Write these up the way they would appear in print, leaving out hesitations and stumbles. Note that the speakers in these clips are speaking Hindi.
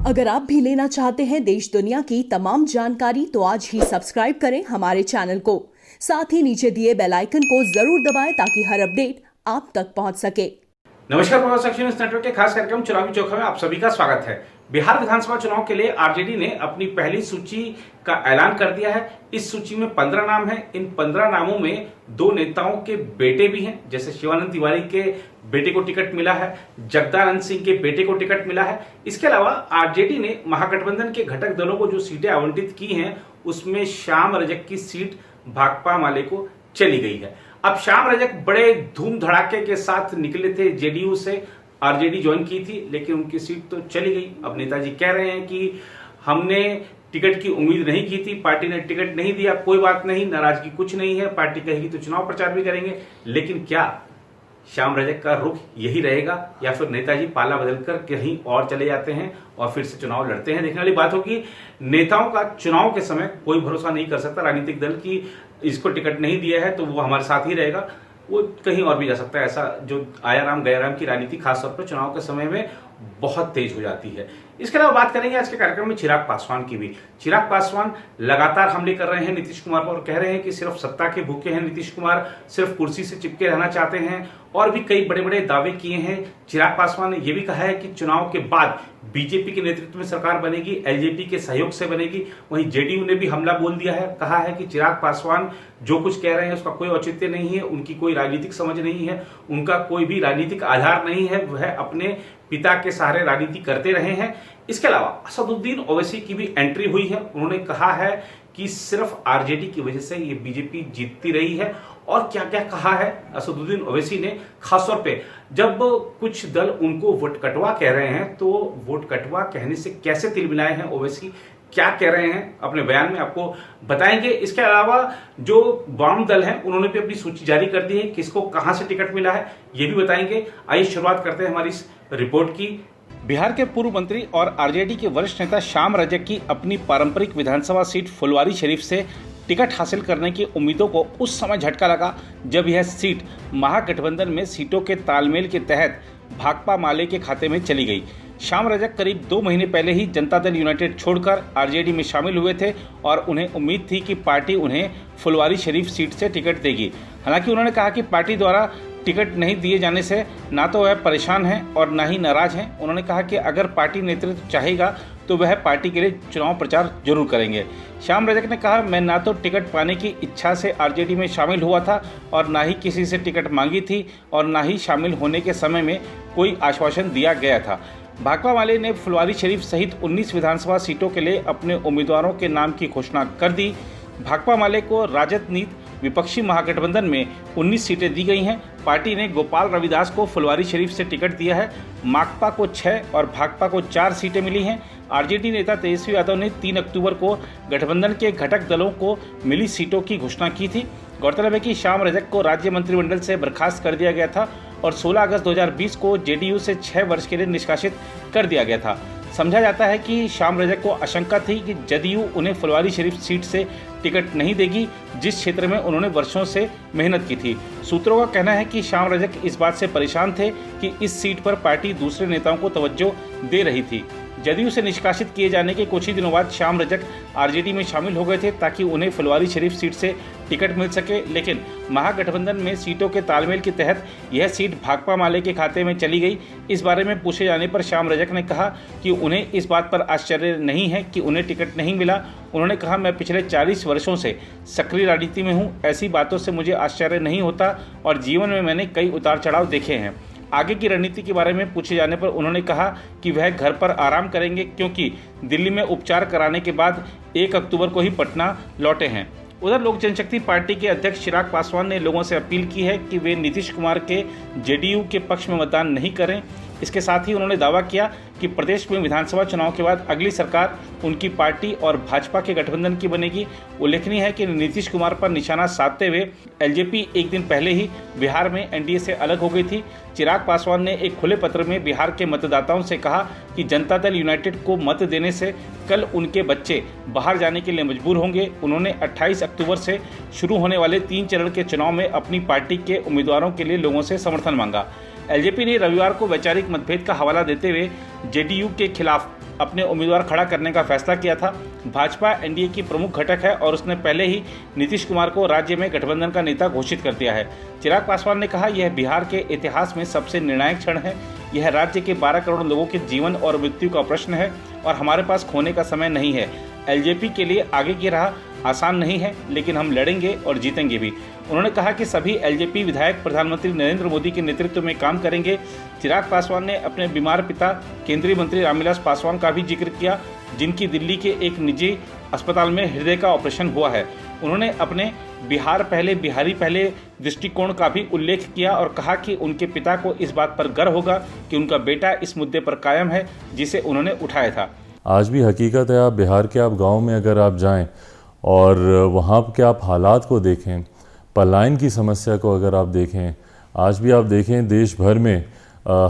अगर आप भी लेना चाहते हैं देश दुनिया की तमाम जानकारी तो आज ही सब्सक्राइब करें हमारे चैनल को। साथ ही नीचे दिए बेल आइकन को जरूर दबाएं ताकि हर अपडेट आप तक पहुंच सके। नमस्कार, प्रवास एक्शन न्यूज नेटवर्क के खास कार्यक्रम चुनावी चोखा में आप सभी का स्वागत है। बिहार विधानसभा चुनाव के लिए आरजेडी ने अपनी पहली सूची का ऐलान कर दिया है। इस सूची में 15 नाम हैं। इन 15 नामों में 2 नेताओं के बेटे भी हैं, जैसे शिवानंद तिवारी के बेटे को टिकट मिला है, जगदानंद सिंह के बेटे को टिकट मिला है। इसके अलावा आरजेडी ने महागठबंधन के घटक दलों को जो सीटें आवंटित की हैं उसमें श्याम रजक की सीट भाकपा माले को चली गई है। अब श्याम रजक बड़े धूम धड़ाके के साथ निकले थे, जेडीयू से आरजेडी ज्वाइन की थी, लेकिन उनकी सीट तो चली गई। अब नेताजी कह रहे हैं कि हमने टिकट की उम्मीद नहीं की थी, पार्टी ने टिकट नहीं दिया, कोई बात नहीं, नाराजगी कुछ नहीं है, पार्टी कहेगी तो चुनाव प्रचार भी करेंगे। लेकिन क्या श्याम रजक का रुख यही रहेगा या फिर नेताजी पाला बदलकर कहीं और चले जाते हैं और फिर से चुनाव लड़ते हैं? देखने वाली बात होगी। नेताओं का चुनाव के समय कोई भरोसा नहीं कर सकता। राजनीतिक दल की इसको टिकट नहीं दिया है तो वो हमारे साथ ही रहेगा, वो कहीं और भी जा सकता है। ऐसा जो आया राम गया राम की राजनीति खासतौर पर चुनाव के समय में बहुत तेज हो जाती है। इसके अलावा बात करेंगे आज के कार्यक्रम में चिराग पासवान की भी। चिराग पासवान लगातार हमले कर रहे हैं नीतीश कुमार पर और कह रहे हैं कि सिर्फ सत्ता के भूखे हैं नीतीश कुमार, सिर्फ कुर्सी से चिपके रहना चाहते हैं, और भी कई बड़े बड़े दावे किए हैं। चिराग पासवान ने यह भी कहा है कि चुनाव के बाद बीजेपी के नेतृत्व में सरकार बनेगी, एलजेपी के सहयोग से बनेगी। वहीं जेडीयू ने भी हमला बोल दिया है, कहा है कि चिराग पासवान जो कुछ कह रहे हैं उसका कोई औचित्य नहीं है, उनकी कोई राजनीतिक समझ नहीं है, उनका कोई भी राजनीतिक आधार नहीं है, वह अपने पिता के सहारे राजनीति करते रहे हैं। इसके अलावा असदुद्दीन ओवैसी की भी एंट्री हुई है। उन्होंने कहा है कि सिर्फ आरजेडी की वजह से ये बीजेपी जीतती रही है। और क्या क्या कहा है असदुद्दीन ओवैसी ने, खासतौर पे जब कुछ दल उनको वोट कटवा कह रहे हैं तो वोट कटवा कहने से कैसे तिलमिलाए हैं ओवैसी, क्या कह रहे हैं अपने बयान में आपको बताएंगे। इसके अलावा जो वाम दल हैं उन्होंने भी अपनी सूची जारी कर दी है, किसको कहां से टिकट मिला है ये भी बताएंगे। आइए शुरुआत करते हैं हमारी इस रिपोर्ट की। बिहार के पूर्व मंत्री और आरजेडी के वरिष्ठ नेता श्याम रजक की अपनी पारंपरिक विधानसभा सीट फुलवारी शरीफ से टिकट हासिल करने की उम्मीदों को उस समय झटका लगा जब यह सीट महागठबंधन में सीटों के तालमेल के तहत भाकपा माले के खाते में चली गई। श्याम रजक करीब 2 महीने पहले ही जनता दल यूनाइटेड छोड़कर आरजेडी में शामिल हुए थे और उन्हें उम्मीद थी कि पार्टी उन्हें फुलवारी शरीफ सीट से टिकट देगी। हालांकि उन्होंने कहा कि पार्टी द्वारा टिकट नहीं दिए जाने से ना तो वह परेशान हैं और ना ही नाराज हैं। उन्होंने कहा कि अगर पार्टी नेतृत्व चाहेगा तो वह पार्टी के लिए चुनाव प्रचार जरूर करेंगे। श्याम रजक ने कहा, मैं ना तो टिकट पाने की इच्छा से आरजेडी में शामिल हुआ था और ना ही किसी से टिकट मांगी थी और ना ही शामिल होने के समय में कोई आश्वासन दिया गया था। भाकपा माले ने फुलवारी शरीफ सहित 19 विधानसभा सीटों के लिए अपने उम्मीदवारों के नाम की घोषणा कर दी। भाकपा माले को राजद नीति विपक्षी महागठबंधन में 19 सीटें दी गई हैं। पार्टी ने गोपाल रविदास को फुलवारी शरीफ से टिकट दिया है। माकपा को 6 और भाकपा को 4 सीटें मिली हैं। आरजेडी नेता तेजस्वी यादव ने 3 अक्टूबर को गठबंधन के घटक दलों को मिली सीटों की घोषणा की थी। गौरतलब है कि श्याम रजक को राज्य मंत्रिमंडल से बर्खास्त कर दिया गया था और 16 अगस्त 2020 को जेडीयू से 6 वर्ष के लिए निष्कासित कर दिया गया था। समझा जाता है कि श्याम रजक को आशंका थी कि जदयू उन्हें फुलवारी शरीफ सीट से टिकट नहीं देगी, जिस क्षेत्र में उन्होंने वर्षों से मेहनत की थी। सूत्रों का कहना है कि श्याम रजक इस बात से परेशान थे कि इस सीट पर पार्टी दूसरे नेताओं को तवज्जो दे रही थी। जदयू से निष्कासित किए जाने के कुछ ही दिनों बाद श्याम रजक आरजेडी में शामिल हो गए थे ताकि उन्हें फुलवारी शरीफ सीट से टिकट मिल सके, लेकिन महागठबंधन में सीटों के तालमेल के तहत यह सीट भाकपा माले के खाते में चली गई। इस बारे में पूछे जाने पर श्याम रजक ने कहा कि उन्हें इस बात पर आश्चर्य नहीं है कि उन्हें टिकट नहीं मिला। उन्होंने कहा, मैं पिछले 40 वर्षों से सक्रिय राजनीति में हूँ, ऐसी बातों से मुझे आश्चर्य नहीं होता और जीवन में मैंने कई उतार चढ़ाव देखे हैं। आगे की रणनीति के बारे में पूछे जाने पर उन्होंने कहा कि वह घर पर आराम करेंगे क्योंकि दिल्ली में उपचार कराने के बाद 1 अक्टूबर को ही पटना लौटे हैं। उधर लोक जनशक्ति पार्टी के अध्यक्ष चिराग पासवान ने लोगों से अपील की है कि वे नीतीश कुमार के जेडीयू के पक्ष में मतदान नहीं करें। इसके साथ ही उन्होंने दावा किया कि प्रदेश में विधानसभा चुनाव के बाद अगली सरकार उनकी पार्टी और भाजपा के गठबंधन की बनेगी। उल्लेखनीय है कि नीतीश कुमार पर निशाना साधते हुए एलजेपी एक दिन पहले ही बिहार में एनडीए से अलग हो गई थी। चिराग पासवान ने एक खुले पत्र में बिहार के मतदाताओं से कहा कि जनता दल यूनाइटेड को मत देने से कल उनके बच्चे बाहर जाने के लिए मजबूर होंगे। उन्होंने 28 अक्टूबर से शुरू होने वाले 3 चरण के चुनाव में अपनी पार्टी के उम्मीदवारों के लिए लोगों से समर्थन मांगा। एलजेपी ने रविवार को वैचारिक मतभेद का हवाला देते हुए जेडीयू के खिलाफ अपने उम्मीदवार खड़ा करने का फैसला किया था। भाजपा एनडीए की प्रमुख घटक है और उसने पहले ही नीतीश कुमार को राज्य में गठबंधन का नेता घोषित कर दिया है। चिराग पासवान ने कहा, यह बिहार के इतिहास में सबसे निर्णायक क्षण है। यह राज्य के 12 करोड़ लोगों के जीवन और मृत्यु का प्रश्न है और हमारे पास खोने का समय नहीं है। एलजेपी के लिए आगे की राह आसान नहीं है, लेकिन हम लड़ेंगे और जीतेंगे भी। उन्होंने कहा कि सभी एलजेपी विधायक प्रधानमंत्री नरेंद्र मोदी के नेतृत्व में काम करेंगे। चिराग पासवान ने अपने बीमार पिता केंद्रीय मंत्री रामविलास पासवान का भी जिक्र किया, जिनकी दिल्ली के एक निजी अस्पताल में हृदय का ऑपरेशन हुआ है। उन्होंने अपने बिहार पहले बिहारी पहले दृष्टिकोण का भी उल्लेख किया और कहा कि उनके पिता को इस बात पर गर्व होगा कि उनका बेटा इस मुद्दे पर कायम है जिसे उन्होंने उठाया था। आज भी हकीकत है, आप बिहार के आप गांव में अगर आप जाएं और वहाँ के आप हालात को देखें, पलायन की समस्या को अगर आप देखें, आज भी आप देखें देश भर में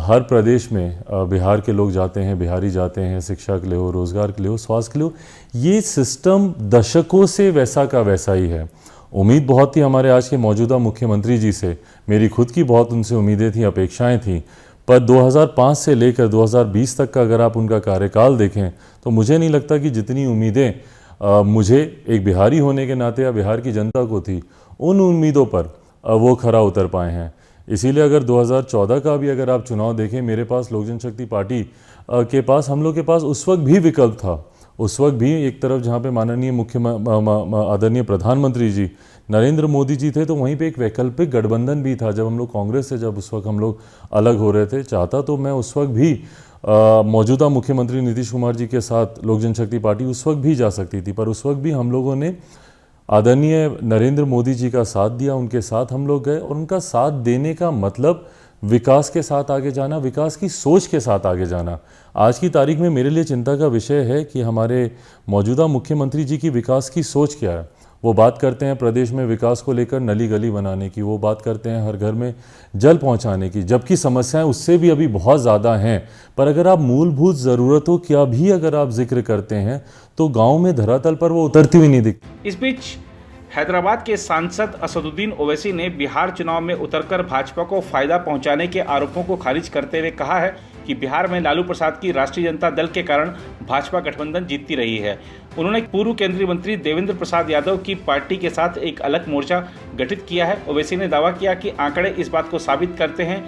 हर प्रदेश में बिहार के लोग जाते हैं, बिहारी जाते हैं शिक्षा के लिए हो, रोज़गार के लिए हो, स्वास्थ्य के लिए हो। ये सिस्टम दशकों से वैसा का वैसा ही है। उम्मीद बहुत थी हमारे आज के मौजूदा मुख्यमंत्री जी से, मेरी खुद की बहुत उनसे उम्मीदें थी, अपेक्षाएं थीं, पर 2005 से लेकर 2020 तक का अगर आप उनका कार्यकाल देखें तो मुझे नहीं लगता कि जितनी उम्मीदें मुझे एक बिहारी होने के नाते या बिहार की जनता को थी, उन उम्मीदों पर वो खरा उतर पाए हैं। इसीलिए अगर 2014 का भी अगर आप चुनाव देखें, मेरे पास लोक जनशक्ति पार्टी के पास, हम लोग के पास उस वक्त भी विकल्प था। उस वक्त भी एक तरफ जहाँ पे माननीय आदरणीय प्रधानमंत्री जी नरेंद्र मोदी जी थे, तो वहीं पे एक वैकल्पिक गठबंधन भी था। जब हम लोग कांग्रेस से जब उस वक्त हम लोग अलग हो रहे थे, चाहता तो मैं उस वक्त भी मौजूदा मुख्यमंत्री नीतीश कुमार जी के साथ लोक जनशक्ति पार्टी उस वक्त भी जा सकती थी, पर उस वक्त भी हम लोगों ने आदरणीय नरेंद्र मोदी जी का साथ दिया, उनके साथ हम लोग गए। और उनका साथ देने का मतलब विकास के साथ आगे जाना, विकास की सोच के साथ आगे जाना। आज की तारीख में मेरे लिए चिंता का विषय है कि हमारे मौजूदा मुख्यमंत्री जी की विकास की सोच क्या है। वो बात करते हैं प्रदेश में विकास को लेकर नली गली बनाने की, वो बात करते हैं हर घर में जल पहुंचाने की, जबकि समस्याएं उससे भी अभी बहुत ज़्यादा हैं। पर अगर आप मूलभूत ज़रूरतों का भी अगर आप जिक्र करते हैं तो गाँव में धरातल पर वो उतरती हुई नहीं दिखती। इस बीच हैदराबाद के सांसद असदुद्दीन ओवैसी ने बिहार चुनाव में उतरकर भाजपा को फायदा पहुंचाने के आरोपों को खारिज करते हुए कहा है कि बिहार में लालू प्रसाद की राष्ट्रीय जनता दल के कारण भाजपा गठबंधन जीतती रही है। उन्होंने पूर्व केंद्रीय मंत्री देवेंद्र प्रसाद यादव की पार्टी के साथ एक अलग मोर्चा गठित किया है। ओवैसी ने दावा किया कि आंकड़े इस बात को साबित करते हैं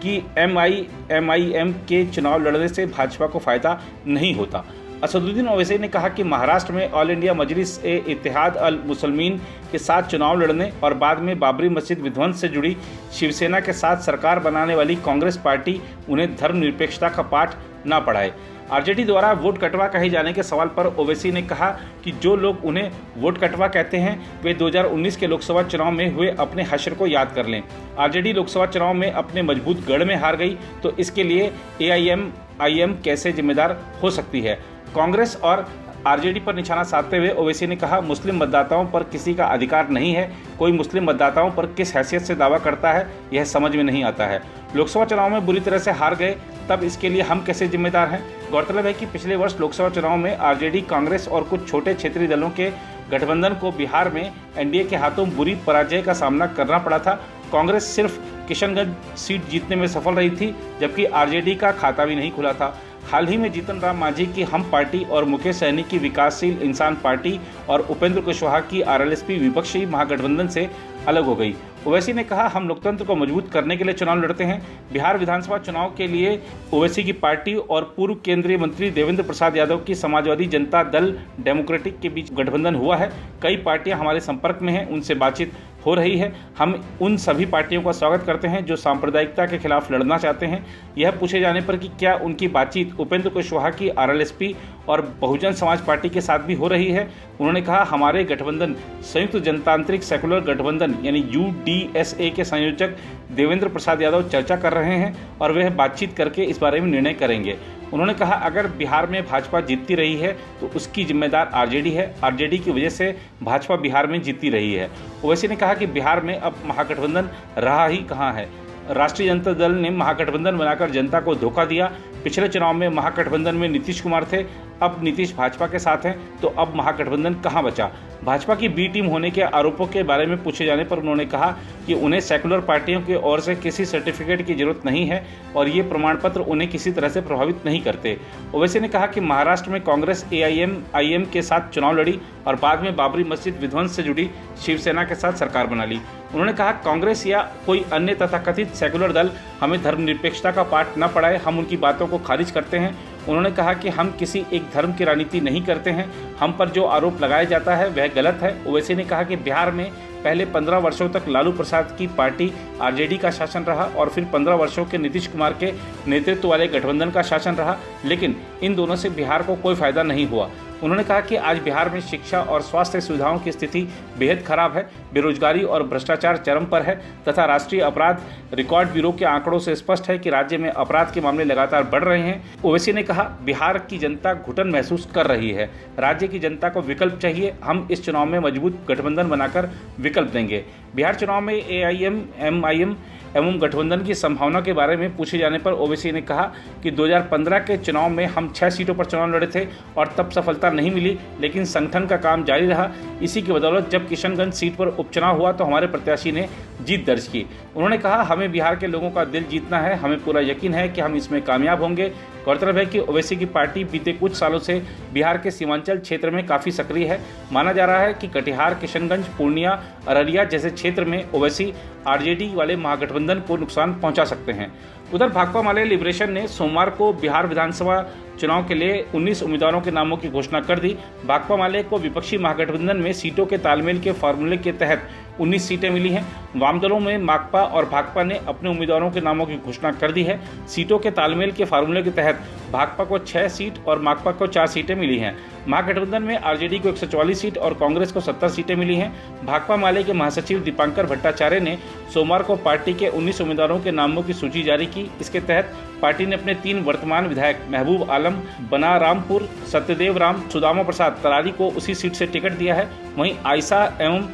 कि MIM के चुनाव लड़ने से भाजपा को फायदा नहीं होता। असदुद्दीन ओवैसी ने कहा कि महाराष्ट्र में ऑल इंडिया मजलिस-ए-इत्तेहाद अल मुसलमीन के साथ चुनाव लड़ने और बाद में बाबरी मस्जिद विध्वंस से जुड़ी शिवसेना के साथ सरकार बनाने वाली कांग्रेस पार्टी उन्हें धर्मनिरपेक्षता का पाठ न पढ़ाए। आरजेडी द्वारा वोट कटवा कहे जाने के सवाल पर ओवैसी ने कहा कि जो लोग उन्हें वोट कटवा कहते हैं वे 2019 के लोकसभा चुनाव में हुए अपने हश्र को याद कर लें। आरजेडी लोकसभा चुनाव में अपने मजबूत गढ़ में हार गई तो इसके लिए AIM कैसे जिम्मेदार हो सकती है। कांग्रेस और आरजेडी पर निशाना साधते हुए ओवैसी ने कहा, मुस्लिम मतदाताओं पर किसी का अधिकार नहीं है। कोई मुस्लिम मतदाताओं पर किस हैसियत से दावा करता है यह समझ में नहीं आता है। लोकसभा चुनाव में बुरी तरह से हार गए तब इसके लिए हम कैसे जिम्मेदार हैं। गौरतलब है कि पिछले वर्ष लोकसभा चुनाव में आरजेडी, कांग्रेस और कुछ छोटे क्षेत्रीय दलों के गठबंधन को बिहार में एनडीए के हाथों बुरी पराजय का सामना करना पड़ा था। कांग्रेस सिर्फ किशनगंज सीट जीतने में सफल रही थी, जबकि आरजेडी का खाता भी नहीं खुला था। हाल ही में जीतन राम मांझी की हम पार्टी और मुकेश सहनी की विकासशील इंसान पार्टी और उपेंद्र कुशवाहा की RLSP विपक्षी महागठबंधन से अलग हो गई। ओवैसी ने कहा, हम लोकतंत्र को मजबूत करने के लिए चुनाव लड़ते हैं। बिहार विधानसभा चुनाव के लिए ओवैसी की पार्टी और पूर्व केंद्रीय मंत्री देवेंद्र प्रसाद यादव की समाजवादी जनता दल डेमोक्रेटिक के बीच गठबंधन हुआ है। कई पार्टियां हमारे संपर्क में हैं, उनसे बातचीत हो रही है। हम उन सभी पार्टियों का स्वागत करते हैं जो सांप्रदायिकता के खिलाफ लड़ना चाहते हैं। यह पूछे जाने पर कि क्या उनकी बातचीत उपेंद्र कुशवाहा की RLSP और बहुजन समाज पार्टी के साथ भी हो रही है, उन्होंने कहा, हमारे गठबंधन संयुक्त जनतांत्रिक सेकुलर गठबंधन यानी UDSA के संयोजक देवेंद्र प्रसाद यादव चर्चा कर रहे हैं और वह बातचीत करके इस बारे में निर्णय करेंगे। उन्होंने कहा, अगर बिहार में भाजपा जीतती रही है तो उसकी जिम्मेदार आरजेडी है। आरजेडी की वजह से भाजपा बिहार में जीतती रही है। ओवैसी ने कहा कि बिहार में अब महागठबंधन रहा ही कहाँ है। राष्ट्रीय जनता दल ने महागठबंधन बनाकर जनता को धोखा दिया। पिछले चुनाव में महागठबंधन में नीतीश कुमार थे, अब नीतीश भाजपा के साथ हैं, तो अब महागठबंधन कहां बचा। भाजपा की बी टीम होने के आरोपों के बारे में पूछे जाने पर उन्होंने कहा कि उन्हें सेकुलर पार्टियों की ओर से किसी सर्टिफिकेट की जरूरत नहीं है और ये प्रमाण पत्र उन्हें किसी तरह से प्रभावित नहीं करते। ओवैसी ने कहा कि महाराष्ट्र में कांग्रेस AIM के साथ चुनाव लड़ी और बाद में बाबरी मस्जिद विध्वंस से जुड़ी शिवसेना के साथ सरकार बना ली। उन्होंने कहा कांग्रेस या कोई अन्य तथाकथित सेकुलर दल हमें धर्मनिरपेक्षता का पाठ न पढ़ाए, हम उनकी बातों को खारिज करते हैं। उन्होंने कहा कि हम किसी एक धर्म की राजनीति नहीं करते हैं, हम पर जो आरोप लगाया जाता है वह गलत है। ओवैसी ने कहा कि बिहार में पहले 15 वर्षों तक लालू प्रसाद की पार्टी RJD का शासन रहा और फिर 15 वर्षों के नीतीश कुमार के नेतृत्व वाले गठबंधन का शासन रहा, लेकिन इन दोनों से बिहार को कोई फायदा नहीं हुआ। उन्होंने कहा कि आज बिहार में शिक्षा और स्वास्थ्य सुविधाओं की स्थिति बेहद खराब है, बेरोजगारी और भ्रष्टाचार चरम पर है तथा राष्ट्रीय अपराध रिकॉर्ड ब्यूरो के आंकड़ों से स्पष्ट है कि राज्य में अपराध के मामले लगातार बढ़ रहे हैं। ओवैसी ने कहा बिहार की जनता घुटन महसूस कर रही है, राज्य की जनता को विकल्प चाहिए, हम इस चुनाव में मजबूत गठबंधन बनाकर विकल्प देंगे। बिहार चुनाव में AIM एवं गठबंधन की संभावना के बारे में पूछे जाने पर ओवैसी ने कहा कि 2015 के चुनाव में हम 6 सीटों पर चुनाव लड़े थे और तब सफलता नहीं मिली, लेकिन संगठन का काम जारी रहा। इसी की बदौलत जब किशनगंज सीट पर उपचुनाव हुआ तो हमारे प्रत्याशी ने जीत दर्ज की। उन्होंने कहा हमें बिहार के लोगों का दिल जीतना है, हमें पूरा यकीन है कि हम इसमें कामयाब होंगे। गौरतलब है कि ओवैसी की पार्टी बीते कुछ सालों से बिहार के सीमांचल क्षेत्र में काफ़ी सक्रिय है। माना जा रहा है कि कटिहार, किशनगंज, पूर्णिया, अररिया जैसे क्षेत्र में ओवैसी RJD वाले महागठबंधन को नुकसान पहुंचा सकते हैं। उधर भाकपा माले लिबरेशन ने सोमवार को बिहार विधानसभा चुनाव के लिए 19 उम्मीदवारों के नामों की घोषणा कर दी। भाकपा माले को विपक्षी महागठबंधन में सीटों के तालमेल के फार्मूले के तहत 19 सीटें मिली हैं। वाम दलों में माकपा और भाकपा ने अपने उम्मीदवारों के नामों की घोषणा कर दी है। सीटों के तालमेल के फार्मूले के तहत भाकपा को 6 सीट और माकपा को 4 सीटें मिली हैं। महागठबंधन में RJD को 144 सीट और कांग्रेस को 70 सीटें मिली हैं। भाकपा माले के महासचिव दीपांकर भट्टाचार्य ने सोमवार को पार्टी के 19 उम्मीदवारों के नामों की सूची जारी की। इसके तहत पार्टी ने अपने 3 वर्तमान विधायक महबूब आलम बनारामपुर, सत्यदेव राम, सुदामा प्रसाद तरारी को उसी सीट से टिकट दिया है। वहीं आयशा एवं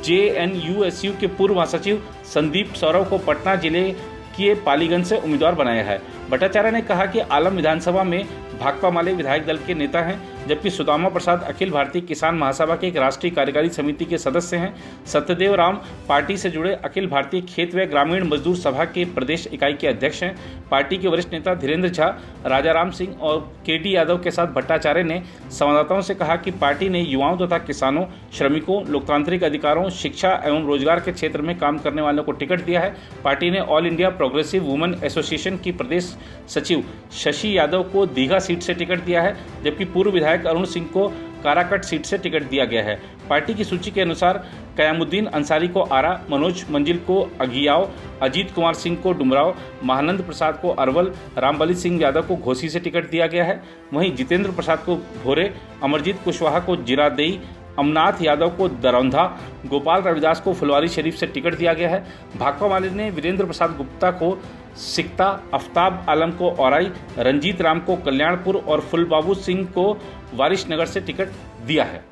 JNUSU के पूर्व महासचिव संदीप सौरव को पटना जिले के पालीगंज से उम्मीदवार बनाया है। भट्टाचार्य ने कहा कि आलम विधानसभा में भाकपा माले विधायक दल के नेता हैं, जबकि सुदामा प्रसाद अखिल भारतीय किसान महासभा के एक राष्ट्रीय कार्यकारी समिति के सदस्य हैं। सत्यदेव राम पार्टी से जुड़े अखिल भारतीय खेत व ग्रामीण मजदूर सभा के प्रदेश इकाई के अध्यक्ष हैं। पार्टी के वरिष्ठ नेता धीरेन्द्र झा, राजाराम सिंह और KD यादव के साथ भट्टाचार्य ने संवाददाताओं से कहा कि पार्टी ने युवाओं तथा किसानों, श्रमिकों, लोकतांत्रिक अधिकारों, शिक्षा एवं रोजगार के क्षेत्र में काम करने वालों को टिकट दिया है। पार्टी ने all India progressive women association की प्रदेश सचिव शशि यादव को दीघा सीट से टिकट दिया है, जबकि पूर्व विधायक अरुण सिंह को काराकट सीट से टिकट दिया गया है। पार्टी की सूची के अनुसार कयामुद्दीन अंसारी को आरा, मनोज मंजिल को अगियाव, अजीत कुमार सिंह को डुमराव, महानंद प्रसाद को अरवल, रामबली सिंह यादव को घोसी से टिकट दिया गया है। वहीं जितेंद्र प्रसाद को भोरे, अमरजीत कुशवाहा को जिरादेई, अमनाथ यादव को दरौंधा, गोपाल रविदास को फुलवारी शरीफ से टिकट दिया गया है। भाकपा माले ने वीरेंद्र प्रसाद गुप्ता को सिकता, आफ्ताब आलम को औराई, रंजीत राम को कल्याणपुर और फुलबाबू सिंह को वारिसनगर से टिकट दिया है।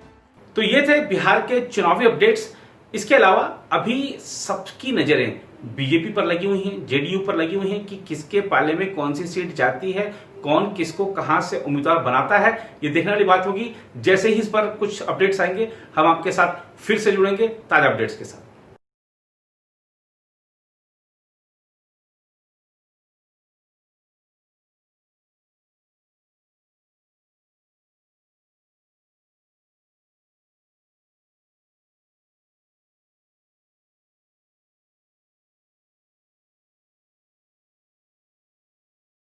तो ये थे बिहार के चुनावी अपडेट्स। इसके अलावा अभी सबकी नजरें बीजेपी पर लगी हुई हैं, JDU पर लगी हुई हैं कि किसके पाले में कौन सी सीट जाती है, कौन किसको कहां से उम्मीदवार बनाता है, ये देखने वाली बात होगी। जैसे ही इस पर कुछ अपडेट्स आएंगे हम आपके साथ फिर से जुड़ेंगे ताजा अपडेट्स के साथ।